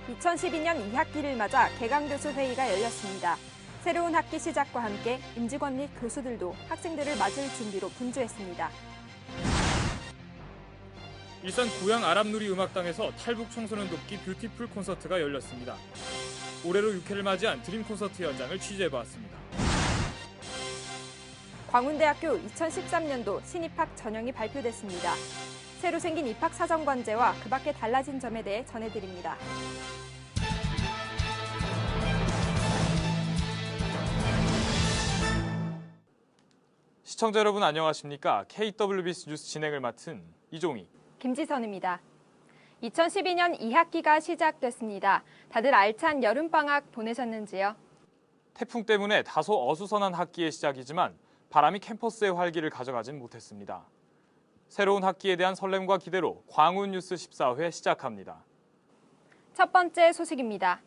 2012년 2학기를 맞아 개강교수 회의가 열렸습니다. 새로운 학기 시작과 함께 임직원 및 교수들도 학생들을 맞을 준비로 분주했습니다. 일산 고양 아람누리 음악당에서 탈북 청소년 돕기 뷰티풀 콘서트가 열렸습니다. 올해로 6회를 맞이한 드림 콘서트 현장을 취재해보았습니다. 광운대학교 2013년도 신입학 전형이 발표됐습니다. 새로 생긴 입학 사정관제와 그 밖에 달라진 점에 대해 전해드립니다. 시청자 여러분 안녕하십니까? KWBC 뉴스 진행을 맡은 이종희, 김지선입니다. 2012년 2학기가 시작됐습니다. 다들 알찬 여름방학 보내셨는지요? 태풍 때문에 다소 어수선한 학기의 시작이지만 바람이 캠퍼스의 활기를 가져가진 못했습니다. 새로운 학기에 대한 설렘과 기대로 광운 뉴스 14회 시작합니다. 첫 번째 소식입니다.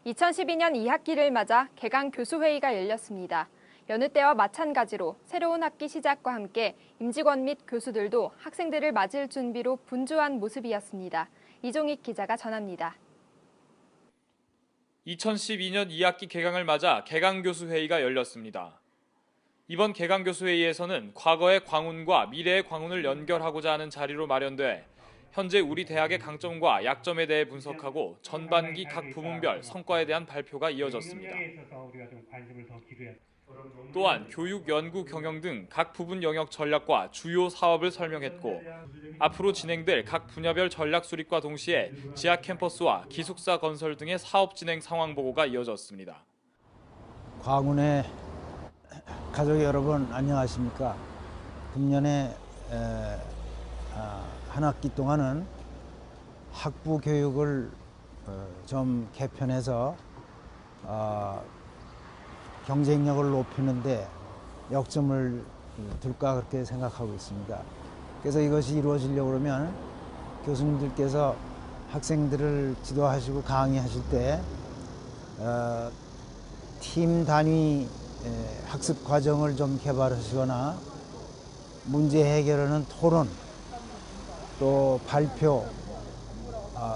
2012년 2학기를 맞아 개강 교수회의가 열렸습니다. 여느 때와 마찬가지로 새로운 학기 시작과 함께 임직원 및 교수들도 학생들을 맞을 준비로 분주한 모습이었습니다. 이종익 기자가 전합니다. 2012년 2학기 개강을 맞아 개강교수회의가 열렸습니다. 이번 개강교수회의에서는 과거의 광운과 미래의 광운을 연결하고자 하는 자리로 마련돼 현재 우리 대학의 강점과 약점에 대해 분석하고 전반기 각 부문별 성과에 대한 발표가 이어졌습니다. 또한 교육, 연구, 경영 등 각 부분 영역 전략과 주요 사업을 설명했고 앞으로 진행될 각 분야별 전략 수립과 동시에 지하 캠퍼스와 기숙사 건설 등의 사업 진행 상황 보고가 이어졌습니다. 광운의 가족 여러분 안녕하십니까? 금년에 한 학기 동안은 학부 교육을 좀 개편해서 경쟁력을 높이는데 역점을 둘까 그렇게 생각하고 있습니다. 그래서 이것이 이루어지려고 그러면 교수님들께서 학생들을 지도하시고 강의하실 때 팀 단위 학습 과정을 좀 개발하시거나 문제 해결하는 토론 또 발표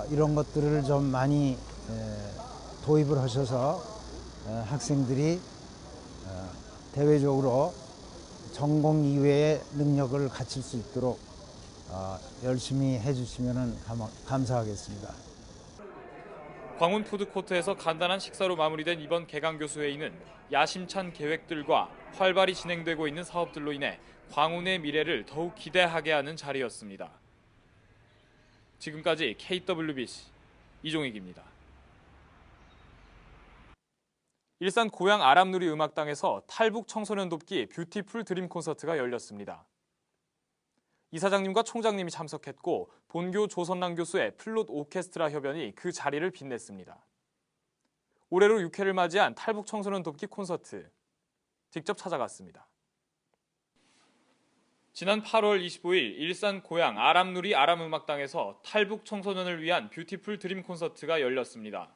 이런 것들을 좀 많이 도입을 하셔서 학생들이 대외적으로 전공 이외의 능력을 갖출 수 있도록 열심히 해주시면 감사하겠습니다. 광운 푸드코트에서 간단한 식사로 마무리된 이번 개강교수회의는 야심찬 계획들과 활발히 진행되고 있는 사업들로 인해 광운의 미래를 더욱 기대하게 하는 자리였습니다. 지금까지 KWBC 이종익입니다. 일산 고양 아람누리 음악당에서 탈북 청소년 돕기 뷰티풀 드림 콘서트가 열렸습니다. 이사장님과 총장님이 참석했고 본교 조선남 교수의 플룻 오케스트라 협연이 그 자리를 빛냈습니다. 올해로 6회를 맞이한 탈북 청소년 돕기 콘서트, 직접 찾아갔습니다. 지난 8월 25일 일산 고양 아람누리 아람음악당에서 탈북 청소년을 위한 뷰티풀 드림 콘서트가 열렸습니다.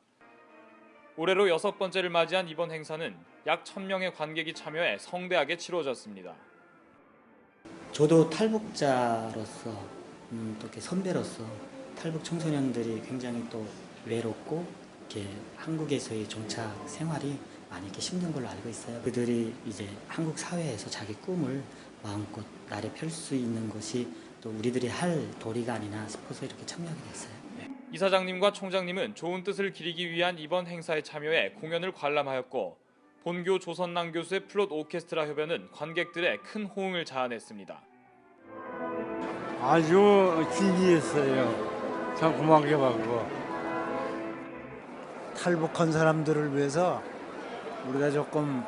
올해로 6번째를 맞이한 이번 행사는 약 1000명의 관객이 참여해 성대하게 치러졌습니다. 저도 탈북자로서 또 이렇게 선배로서 탈북 청소년들이 굉장히 또 외롭고 이렇게 한국에서의 정착 생활이 많이 이렇게 힘든 걸로 알고 있어요. 그들이 이제 한국 사회에서 자기 꿈을 마음껏 날에 펼 수 있는 것이 또 우리들이 할 도리가 아니나 싶어서 이렇게 참여하게 됐어요. 이사장님과 총장님은 좋은 뜻을 기리기 위한 이번 행사에 참여해 공연을 관람하였고 본교 조선남 교수의 플룻 오케스트라 협연은 관객들의 큰 호응을 자아냈습니다. 아주 기이했어요. 참 고맙게 받고. 탈북한 사람들을 위해서 우리가 조금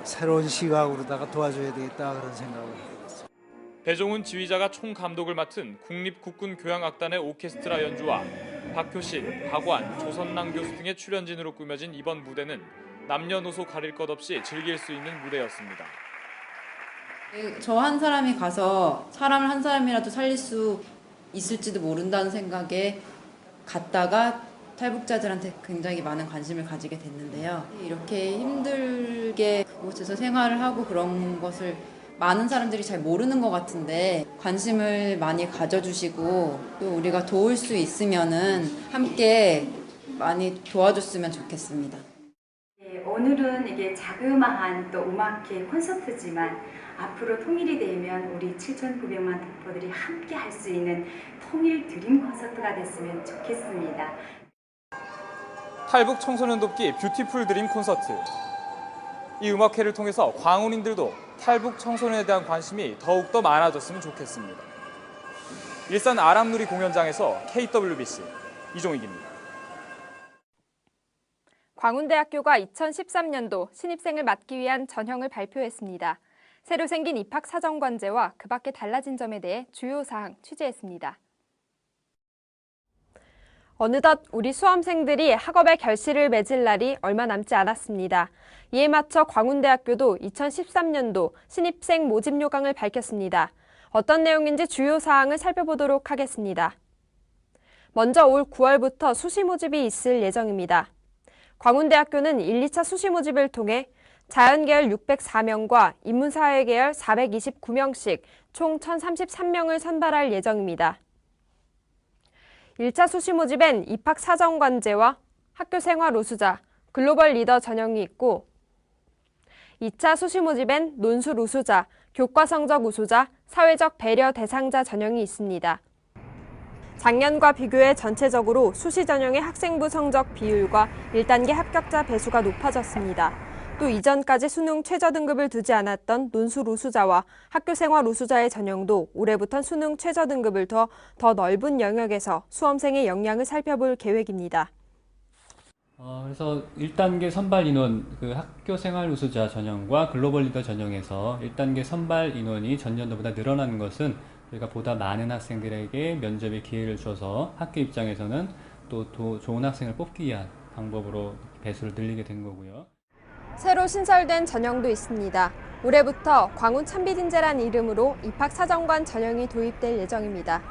새로운 시각으로다가 도와줘야 되겠다 그런 생각을 하고 있어요. 배종훈 지휘자가 총감독을 맡은 국립국군교향악단의 오케스트라 연주와 박효신, 박완, 조선남 교수 등의 출연진으로 꾸며진 이번 무대는 남녀노소 가릴 것 없이 즐길 수 있는 무대였습니다. 저 한 사람이 가서 사람을 한 사람이라도 살릴 수 있을지도 모른다는 생각에 갔다가 탈북자들한테 굉장히 많은 관심을 가지게 됐는데요. 이렇게 힘들게 그곳에서 생활을 하고 그런 것을 많은 사람들이 잘 모르는 것 같은데 관심을 많이 가져주시고 또 우리가 도울 수 있으면은 함께 많이 도와줬으면 좋겠습니다. 네, 오늘은 이게 자그마한 또 음악회 콘서트지만 앞으로 통일이 되면 우리 7,900만 덕포들이 함께 할 수 있는 통일 드림 콘서트가 됐으면 좋겠습니다. 탈북 청소년 돕기 뷰티풀 드림 콘서트. 이 음악회를 통해서 광운인들도 탈북 청소년에 대한 관심이 더욱더 많아졌으면 좋겠습니다. 일산 아람누리 공연장에서 KWBC 이종익입니다. 광운대학교가 2013년도 신입생을 맞기 위한 전형을 발표했습니다. 새로 생긴 입학사정관제와 그 밖에 달라진 점에 대해 주요 사항 취재했습니다. 어느덧 우리 수험생들이 학업의 결실을 맺을 날이 얼마 남지 않았습니다. 이에 맞춰 광운대학교도 2013년도 신입생 모집 요강을 밝혔습니다. 어떤 내용인지 주요 사항을 살펴보도록 하겠습니다. 먼저 올 9월부터 수시 모집이 있을 예정입니다. 광운대학교는 1, 2차 수시 모집을 통해 자연계열 604명과 인문사회계열 429명씩 총 1,033명을 선발할 예정입니다. 1차 수시 모집엔 입학사정관제와 학교생활 우수자, 글로벌 리더 전형이 있고 2차 수시 모집엔 논술 우수자, 교과성적 우수자, 사회적 배려 대상자 전형이 있습니다. 작년과 비교해 전체적으로 수시 전형의 학생부 성적 비율과 1단계 합격자 배수가 높아졌습니다. 또 이전까지 수능 최저 등급을 두지 않았던 논술 우수자와 학교생활 우수자의 전형도 올해부터 수능 최저 등급을 더 넓은 영역에서 수험생의 역량을 살펴볼 계획입니다. 그래서 1단계 선발 인원, 그 학교생활 우수자 전형과 글로벌 리더 전형에서 1단계 선발 인원이 전년도보다 늘어나는 것은 우리가 보다 많은 학생들에게 면접의 기회를 줘서 학교 입장에서는 또 좋은 학생을 뽑기 위한 방법으로 배수를 늘리게 된 거고요. 새로 신설된 전형도 있습니다. 올해부터 광운 참빛인재란 이름으로 입학사정관 전형이 도입될 예정입니다.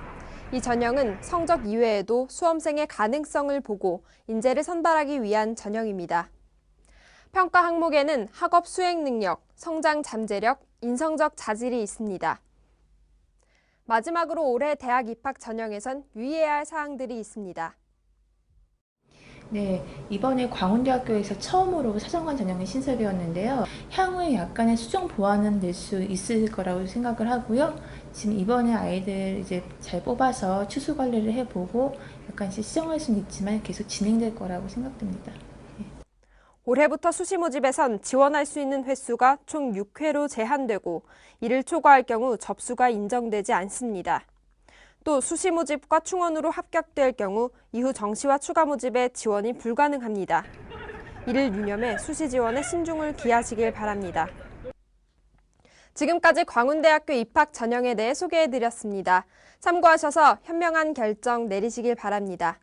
이 전형은 성적 이외에도 수험생의 가능성을 보고 인재를 선발하기 위한 전형입니다. 평가 항목에는 학업 수행 능력, 성장 잠재력, 인성적 자질이 있습니다. 마지막으로 올해 대학 입학 전형에선 유의해야 할 사항들이 있습니다. 네, 이번에 광운대학교에서 처음으로 사정관 전형이 신설되었는데요. 향후에 약간의 수정 보완은 될 수 있을 거라고 생각을 하고요. 지금 이번에 아이들 이제 잘 뽑아서 추수 관리를 해보고 약간씩 수정할 수는 있지만 계속 진행될 거라고 생각됩니다. 올해부터 수시 모집에선 지원할 수 있는 횟수가 총 6회로 제한되고 이를 초과할 경우 접수가 인정되지 않습니다. 또 수시 모집과 충원으로 합격될 경우 이후 정시와 추가 모집에 지원이 불가능합니다. 이를 유념해 수시 지원에 신중을 기하시길 바랍니다. 지금까지 광운대학교 입학 전형에 대해 소개해드렸습니다. 참고하셔서 현명한 결정 내리시길 바랍니다.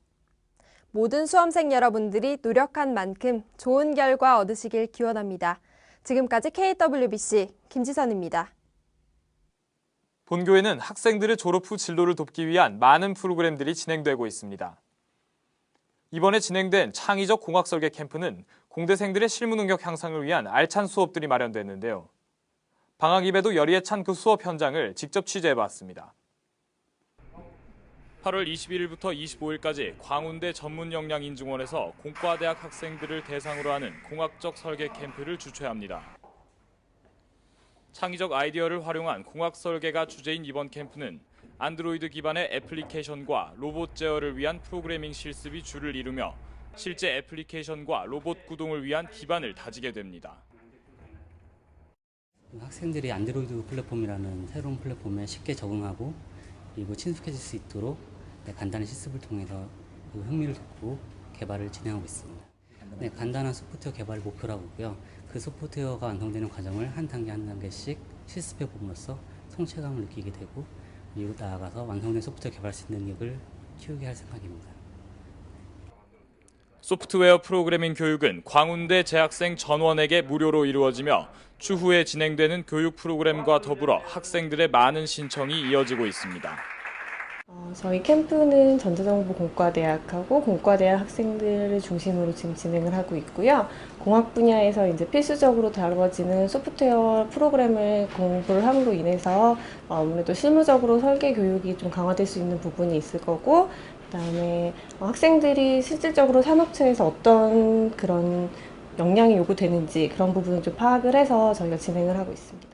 모든 수험생 여러분들이 노력한 만큼 좋은 결과 얻으시길 기원합니다. 지금까지 KWBC 김지선입니다. 본교에는 학생들의 졸업 후 진로를 돕기 위한 많은 프로그램들이 진행되고 있습니다. 이번에 진행된 창의적 공학 설계 캠프는 공대생들의 실무 능력 향상을 위한 알찬 수업들이 마련됐는데요. 방학 입에도 열의에 찬 그 수업 현장을 직접 취재해봤습니다. 8월 21일부터 25일까지 광운대 전문역량인증원에서 공과대학 학생들을 대상으로 하는 공학적 설계 캠프를 주최합니다. 창의적 아이디어를 활용한 공학 설계가 주제인 이번 캠프는 안드로이드 기반의 애플리케이션과 로봇 제어를 위한 프로그래밍 실습이 주를 이루며 실제 애플리케이션과 로봇 구동을 위한 기반을 다지게 됩니다. 학생들이 안드로이드 플랫폼이라는 새로운 플랫폼에 쉽게 적응하고 그리고 친숙해질 수 있도록 간단한 실습을 통해서 흥미를 돋고 개발을 진행하고 있습니다. 간단한 소프트웨어 개발을 목표로 하고 있고요. 그 소프트웨어가 완성되는 과정을 한 단계 한 단계씩 실습해 봄으로써 성취감을 느끼게 되고 그리고 나아가서 완성된 소프트웨어 개발 능력을 키우게 할 생각입니다. 소프트웨어 프로그래밍 교육은 광운대 재학생 전원에게 무료로 이루어지며 추후에 진행되는 교육 프로그램과 더불어 학생들의 많은 신청이 이어지고 있습니다. 저희 캠프는 전자정보공과대학하고 공과대학 학생들을 중심으로 지금 진행을 하고 있고요. 공학 분야에서 이제 필수적으로 다뤄지는 소프트웨어 프로그램을 공부를 함으로 인해서 아무래도 실무적으로 설계 교육이 좀 강화될 수 있는 부분이 있을 거고, 그다음에 학생들이 실질적으로 산업체에서 어떤 그런 역량이 요구되는지 그런 부분을 좀 파악을 해서 저희가 진행을 하고 있습니다.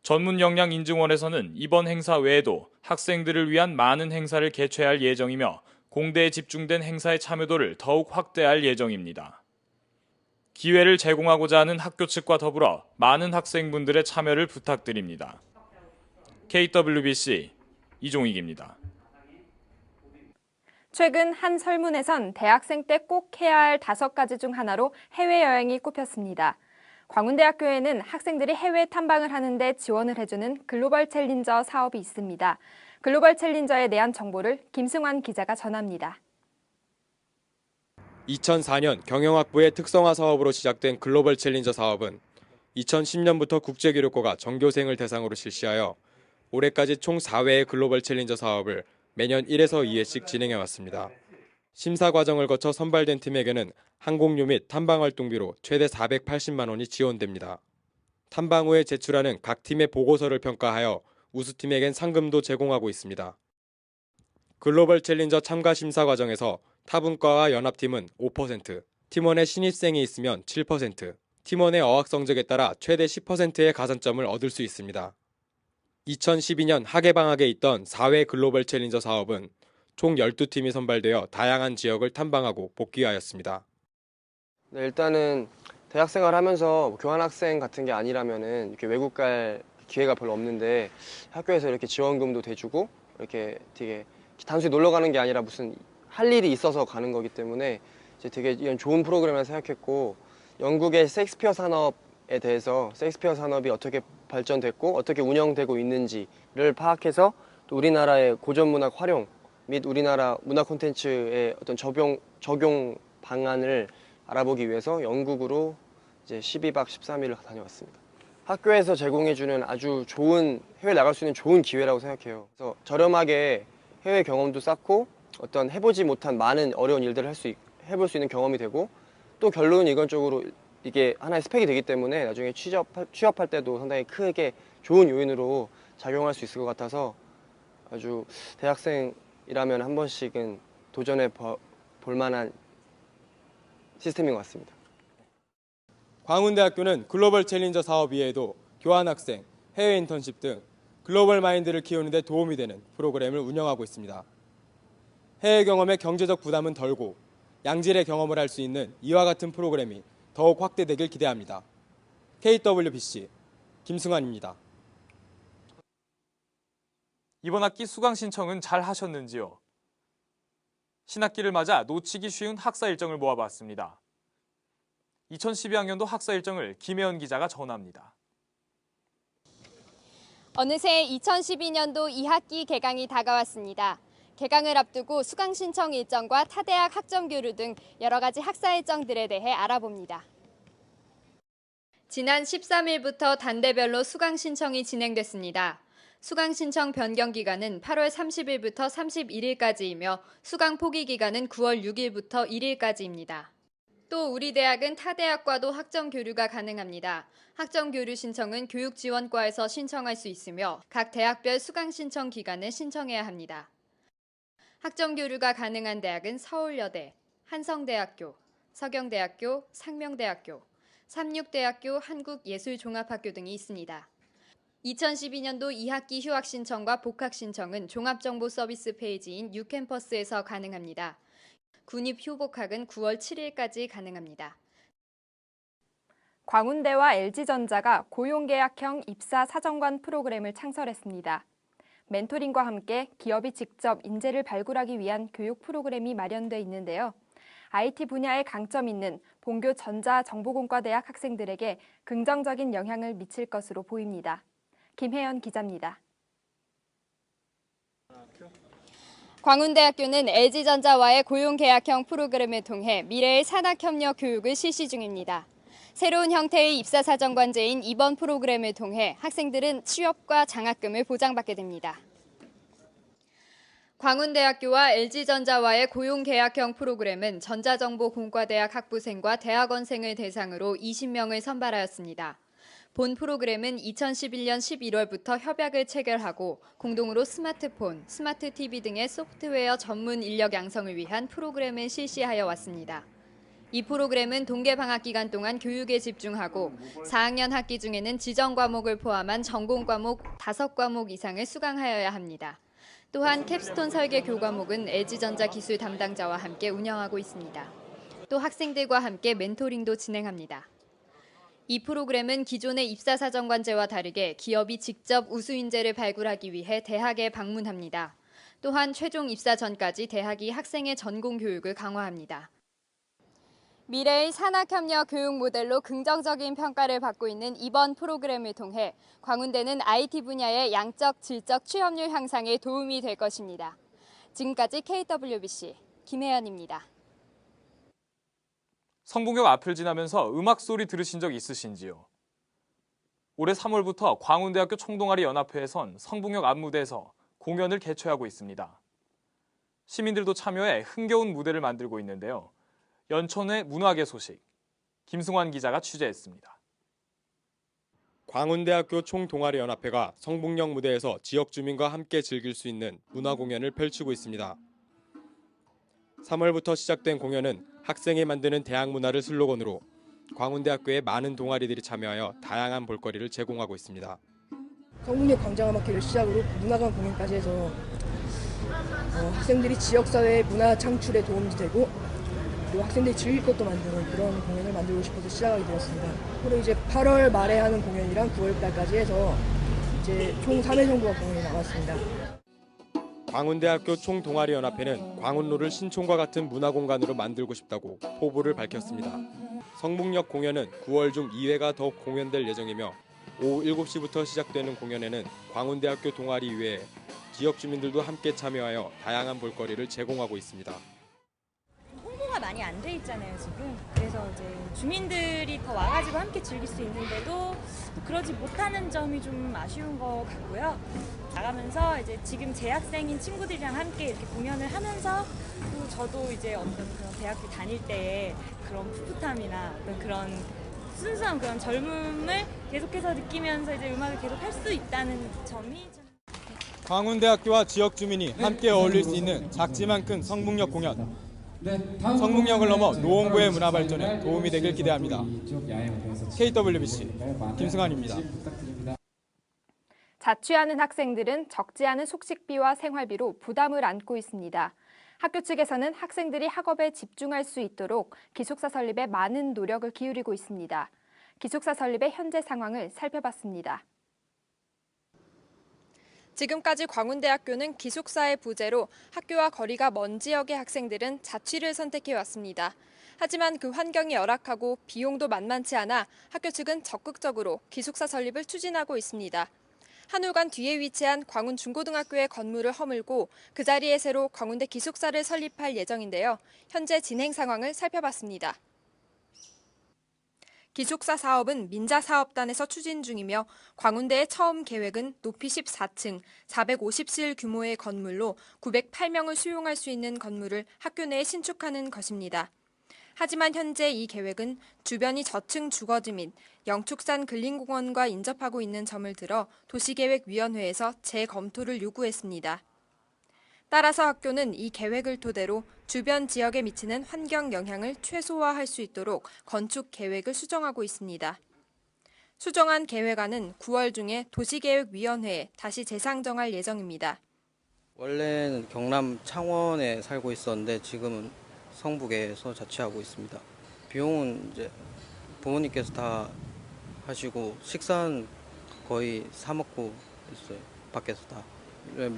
전문역량인증원에서는 이번 행사 외에도 학생들을 위한 많은 행사를 개최할 예정이며 공대에 집중된 행사의 참여도를 더욱 확대할 예정입니다. 기회를 제공하고자 하는 학교 측과 더불어 많은 학생분들의 참여를 부탁드립니다. KWBC 이종익입니다. 최근 한 설문에선 대학생 때 꼭 해야 할 5가지 중 하나로 해외여행이 꼽혔습니다. 광운대학교에는 학생들이 해외 탐방을 하는데 지원을 해주는 글로벌 챌린저 사업이 있습니다. 글로벌 챌린저에 대한 정보를 김승환 기자가 전합니다. 2004년 경영학부의 특성화 사업으로 시작된 글로벌 챌린저 사업은 2010년부터 국제교류과가 전교생을 대상으로 실시하여 올해까지 총 4회의 글로벌 챌린저 사업을 매년 1에서 2회씩 진행해왔습니다. 심사 과정을 거쳐 선발된 팀에게는 항공료 및 탐방활동비로 최대 480만 원이 지원됩니다. 탐방 후에 제출하는 각 팀의 보고서를 평가하여 우수팀에겐 상금도 제공하고 있습니다. 글로벌 챌린저 참가 심사 과정에서 타분과와 연합팀은 5%, 팀원의 신입생이 있으면 7%, 팀원의 어학 성적에 따라 최대 10%의 가산점을 얻을 수 있습니다. 2012년 학예방학에 있던 4회 글로벌 챌린저 사업은 총 12팀이 선발되어 다양한 지역을 탐방하고 복귀하였습니다. 네, 일단은 대학생활 하면서 교환학생 같은 게 아니라면은 이렇게 외국 갈 기회가 별로 없는데 학교에서 이렇게 지원금도 대주고 이렇게 되게 단순히 놀러 가는 게 아니라 무슨 할 일이 있어서 가는 거기 때문에 이제 되게 이런 좋은 프로그램을 생각했고, 영국의 셰익스피어 산업에 대해서 셰익스피어 산업이 어떻게 발전됐고 어떻게 운영되고 있는지를 파악해서 또 우리나라의 고전 문학 활용 및 우리나라 문화 콘텐츠의 어떤 적용 방안을 알아보기 위해서 영국으로 이제 12박 13일을 다녀왔습니다. 학교에서 제공해주는 아주 좋은, 해외 나갈 수 있는 좋은 기회라고 생각해요. 그래서 저렴하게 해외 경험도 쌓고 어떤 해보지 못한 많은 어려운 일들을 해볼 수 있는 경험이 되고, 또 결론은 이건적으로 이게 하나의 스펙이 되기 때문에 나중에 취업할 때도 상당히 크게 좋은 요인으로 작용할 수 있을 것 같아서 아주 대학생이라면 한 번씩은 도전해 볼 만한 시스템인 것 같습니다. 광운대학교는 글로벌 챌린저 사업 이외에도 교환학생, 해외 인턴십 등 글로벌 마인드를 키우는 데 도움이 되는 프로그램을 운영하고 있습니다. 해외 경험의 경제적 부담은 덜고 양질의 경험을 할 수 있는 이와 같은 프로그램이 더욱 확대되길 기대합니다. KWBC 김승환입니다. 이번 학기 수강 신청은 잘 하셨는지요? 신학기를 맞아 놓치기 쉬운 학사 일정을 모아봤습니다. 2012학년도 학사 일정을 김혜연 기자가 전합니다. 어느새 2012년도 2학기 개강이 다가왔습니다. 개강을 앞두고 수강 신청 일정과 타대학 학점 교류 등 여러 가지 학사 일정들에 대해 알아봅니다. 지난 13일부터 단대별로 수강 신청이 진행됐습니다. 수강 신청 변경 기간은 8월 30일부터 31일까지이며 수강 포기 기간은 9월 6일부터 1일까지입니다. 또 우리 대학은 타대학과도 학점 교류가 가능합니다. 학점 교류 신청은 교육지원과에서 신청할 수 있으며 각 대학별 수강 신청 기간을 신청해야 합니다. 학점 교류가 가능한 대학은 서울여대, 한성대학교, 서경대학교, 상명대학교, 삼육대학교, 한국예술종합학교 등이 있습니다. 2012년도 2학기 휴학 신청과 복학 신청은 종합정보 서비스 페이지인 유캠퍼스에서 가능합니다. 군입 휴복학은 9월 7일까지 가능합니다. 광운대와 LG전자가 고용계약형 입사 사정관 프로그램을 창설했습니다. 멘토링과 함께 기업이 직접 인재를 발굴하기 위한 교육 프로그램이 마련돼 있는데요. IT 분야에 강점 있는 본교 전자정보공과대학 학생들에게 긍정적인 영향을 미칠 것으로 보입니다. 김혜연 기자입니다. 광운대학교는 LG전자와의 고용계약형 프로그램을 통해 미래의 산학협력 교육을 실시 중입니다. 새로운 형태의 입사사정관제인 이번 프로그램을 통해 학생들은 취업과 장학금을 보장받게 됩니다. 광운대학교와 LG전자와의 고용계약형 프로그램은 전자정보공과대학 학부생과 대학원생을 대상으로 20명을 선발하였습니다. 본 프로그램은 2011년 11월부터 협약을 체결하고 공동으로 스마트폰, 스마트 TV 등의 소프트웨어 전문 인력 양성을 위한 프로그램을 실시하여 왔습니다. 이 프로그램은 동계 방학 기간 동안 교육에 집중하고 4학년 학기 중에는 지정 과목을 포함한 전공 과목 5과목 이상을 수강하여야 합니다. 또한 캡스톤 설계 교과목은 LG전자 기술 담당자와 함께 운영하고 있습니다. 또 학생들과 함께 멘토링도 진행합니다. 이 프로그램은 기존의 입사사정관제와 다르게 기업이 직접 우수 인재를 발굴하기 위해 대학에 방문합니다. 또한 최종 입사 전까지 대학이 학생의 전공 교육을 강화합니다. 미래의 산학협력 교육 모델로 긍정적인 평가를 받고 있는 이번 프로그램을 통해 광운대는 IT 분야의 양적, 질적 취업률 향상에 도움이 될 것입니다. 지금까지 KWBC 김혜연입니다. 성북역 앞을 지나면서 음악 소리 들으신 적 있으신지요? 올해 3월부터 광운대학교 총동아리 연합회에선 성북역 앞무대에서 공연을 개최하고 있습니다. 시민들도 참여해 흥겨운 무대를 만들고 있는데요. 연천의 문화계 소식, 김승환 기자가 취재했습니다. 광운대학교 총동아리연합회가 성북역 무대에서 지역 주민과 함께 즐길 수 있는 문화 공연을 펼치고 있습니다. 3월부터 시작된 공연은 학생이 만드는 대학 문화를 슬로건으로 광운대학교의 많은 동아리들이 참여하여 다양한 볼거리를 제공하고 있습니다. 성북역 광장음악회를 시작으로 문화관 공연까지 해서 학생들이 지역사회의 문화 창출에 도움이 되고 그리고 학생들이 즐길 것도 만드는 그런 공연을 만들고 싶어서 시작하게 되었습니다. 그리고 이제 8월 말에 하는 공연이랑 9월 달까지 해서 이제 총 3회 정도가 공연이 남았습니다. 광운대학교 총동아리연합회는 광운로를 신촌과 같은 문화공간으로 만들고 싶다고 포부를 밝혔습니다. 성북역 공연은 9월 중 2회가 더 공연될 예정이며 오후 7시부터 시작되는 공연에는 광운대학교 동아리 외에 지역 주민들도 함께 참여하여 다양한 볼거리를 제공하고 있습니다. 홍보가 많이 안 돼 있잖아요, 지금. 그래서 이제 주민들이 더 와가지고 함께 즐길 수 있는데도 그러지 못하는 점이 좀 아쉬운 것 같고요. 나가면서 이제 지금 재학생인 친구들이랑 함께 이렇게 공연을 하면서 또 저도 이제 어떤 그런 대학교 다닐 때의 그런 풋풋함이나 어떤 그런 순수한 그런 젊음을 계속해서 느끼면서 이제 음악을 계속 할 수 있다는 점이 좀... 광운대학교와 지역 주민이 함께 어울릴 수 있는 작지만 큰 성북역 공연. 성북역을 넘어 노원구의 문화 발전에 도움이 되길 기대합니다. KWBC 김승환입니다. 자취하는 학생들은 적지 않은 숙식비와 생활비로 부담을 안고 있습니다. 학교 측에서는 학생들이 학업에 집중할 수 있도록 기숙사 설립에 많은 노력을 기울이고 있습니다. 기숙사 설립의 현재 상황을 살펴봤습니다. 지금까지 광운대학교는 기숙사의 부재로 학교와 거리가 먼 지역의 학생들은 자취를 선택해왔습니다. 하지만 그 환경이 열악하고 비용도 만만치 않아 학교 측은 적극적으로 기숙사 설립을 추진하고 있습니다. 한울관 뒤에 위치한 광운 중고등학교의 건물을 허물고 그 자리에 새로 광운대 기숙사를 설립할 예정인데요. 현재 진행 상황을 살펴봤습니다. 기숙사 사업은 민자사업단에서 추진 중이며 광운대의 처음 계획은 높이 14층, 450실 규모의 건물로 908명을 수용할 수 있는 건물을 학교 내에 신축하는 것입니다. 하지만 현재 이 계획은 주변이 저층 주거지 및 영축산 근린공원과 인접하고 있는 점을 들어 도시계획위원회에서 재검토를 요구했습니다. 따라서 학교는 이 계획을 토대로 주변 지역에 미치는 환경 영향을 최소화할 수 있도록 건축 계획을 수정하고 있습니다. 수정한 계획안은 9월 중에 도시계획위원회에 다시 재상정할 예정입니다. 원래는 경남 창원에 살고 있었는데 지금은 성북에서 자취하고 있습니다. 비용은 이제 부모님께서 다 하시고 식사는 거의 사 먹고 있어요. 밖에서 다.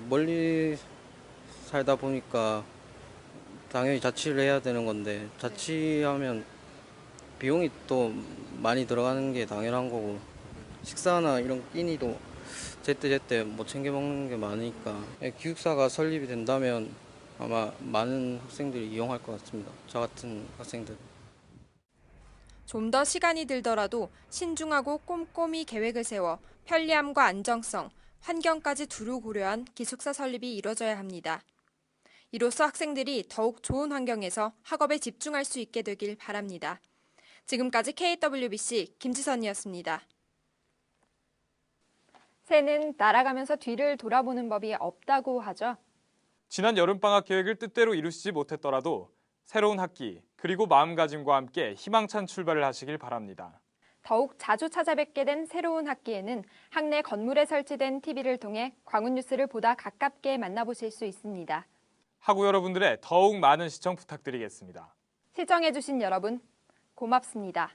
멀리 살다 보니까 당연히 자취를 해야 되는 건데 자취하면 비용이 또 많이 들어가는 게 당연한 거고 식사나 이런 끼니도 제때 못 챙겨 먹는 게 많으니까 기숙사가 설립이 된다면 아마 많은 학생들이 이용할 것 같습니다. 저 같은 학생들. 좀 더 시간이 들더라도 신중하고 꼼꼼히 계획을 세워 편리함과 안정성, 환경까지 두루 고려한 기숙사 설립이 이뤄져야 합니다. 이로써 학생들이 더욱 좋은 환경에서 학업에 집중할 수 있게 되길 바랍니다. 지금까지 KWBC 김지선이었습니다. 새는 날아가면서 뒤를 돌아보는 법이 없다고 하죠. 지난 여름방학 계획을 뜻대로 이루시지 못했더라도 새로운 학기 그리고 마음가짐과 함께 희망찬 출발을 하시길 바랍니다. 더욱 자주 찾아뵙게 된 새로운 학기에는 학내 건물에 설치된 TV를 통해 광운 뉴스를 보다 가깝게 만나보실 수 있습니다. 학우 여러분들의 더욱 많은 시청 부탁드리겠습니다. 시청해주신 여러분 고맙습니다.